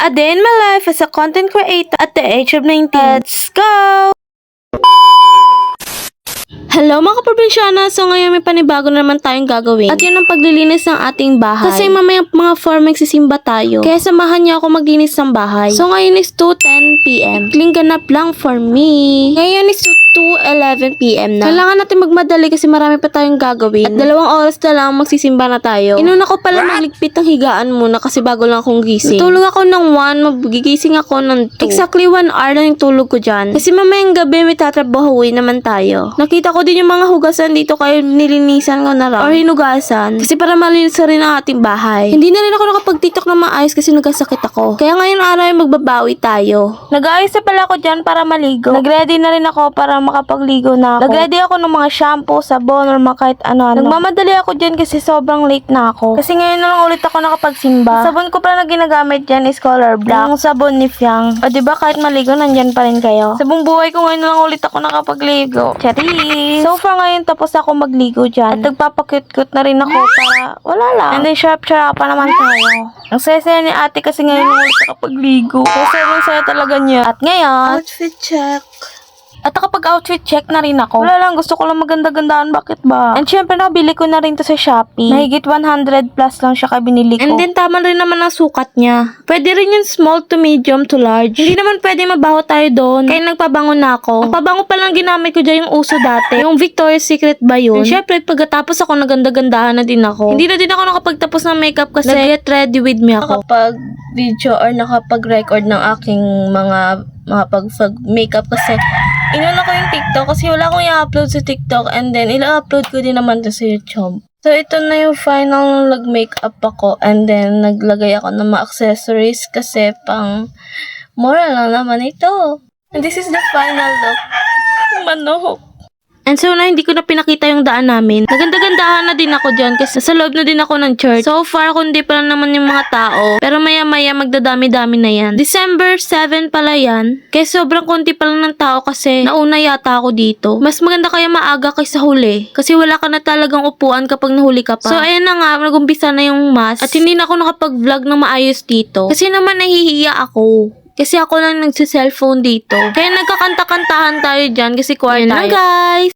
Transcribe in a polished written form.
A day in my life as a content creator at the age of 19. Let's go! Hello mga kaprobinsyana! So ngayon may panibago na naman tayong gagawin. At yun ang paglilinis ng ating bahay. Kasi mamaya mga 4 magsisimba tayo. Kaya samahan niyo ako maglinis ng bahay. So ngayon is 2:10 PM. Ikling ganap lang for me. Ngayon is 2:11 PM na. Kailangan natin magmadali kasi marami pa tayong gagawin. At 2 oras na lang magsisimba na tayo. Inuna ko pala magligpit ng higaan muna kasi bago lang akong gising. Natulog ako ng 1, magigising ako ng 2. Exactly 1 hour lang yung tulog ko dyan. Kasi mamayang gabi may tatrabahuin naman tayo. Nakita ko din yung mga hugasan dito kaya nilinisan ko na lang. Or hinugasan. Kasi para malinis rin ang ating bahay. Hindi na rin ako nakapag-tiktok na maayos kasi nagkasakit ako. Kaya ngayon araw ay magbabawi tayo. Nag-aayos na pala ako dyan para maligo. Nag-ready na rin ako para makapagligo na ako. Nag-ready ako ng mga shampoo, sabon, or mga kahit ano-ano. Nagmamadali ako dyan kasi sobrang late na ako. Kasi ngayon na lang ulit ako nakapagsimba. Sabon ko pala na ginagamit dyan is Color Black. Yung sabon ni Fiang. O diba kahit maligo, nandyan pa rin kayo. Sa buong buhay ko ngayon na lang ulit ako nakapagligo. Charis! So far ngayon tapos ako magligo dyan. At nagpapakit-kut na rin ako para wala lang. And then sharp-sharp pa naman tayo. Ang saya-saya ni ate kasi ngayon na ulit nakapagligo. Saya talaga niya. At ngayon, outfit check. At nakapag-outfit check na rin ako. Wala lang, gusto ko lang maganda-gandaan. Bakit ba? And syempre, nakabili ko na rin to sa Shopee. Mahigit 100 plus lang siya binili ko. And then, tama rin naman ang sukat niya. Pwede rin yung small to medium to large. Hindi naman pwede mabaho tayo doon. Kaya nagpabango na ako. Ang pabango pa lang ginamit ko dyan yung uso dati. Yung Victoria's Secret ba yun? And syempre, pagkatapos ako, naganda-gandahan na din ako. Hindi na din ako nakapagtapos ng makeup kasi nag-get ready with me ako. Nakapag-video or nakapag-record ng aking mga pag-makeup kasi inuna ko yung TikTok kasi wala akong i-upload sa TikTok and then ila-upload ko din naman to sa YouTube. So, ito na yung final nag-makeup ako and then naglagay ako ng mga accessories kasi pang mura lang naman ito. And this is the final look. Manok. And so na hindi ko na pinakita yung daan namin. Naganda-gandahan na din ako dyan kasi sa loob na din ako ng church. So far, kundi pa lang naman yung mga tao. Pero maya-maya magdadami-dami na yan. December 7 pala yan. Kaya sobrang kunti pa lang ng tao kasi nauna yata ako dito. Mas maganda kaya maaga kaysa huli. Kasi wala ka na talagang upuan kapag nahuli ka pa. So ayan na nga, nag-umpisa na yung mass. At hindi na ako nakapag-vlog ng maayos dito. Kasi naman nahihiya ako. Kasi ako lang nagsa-cellphone dito. Kaya nagkakanta-kantahan tayo dyan kasi choir tayo. Yun lang guys!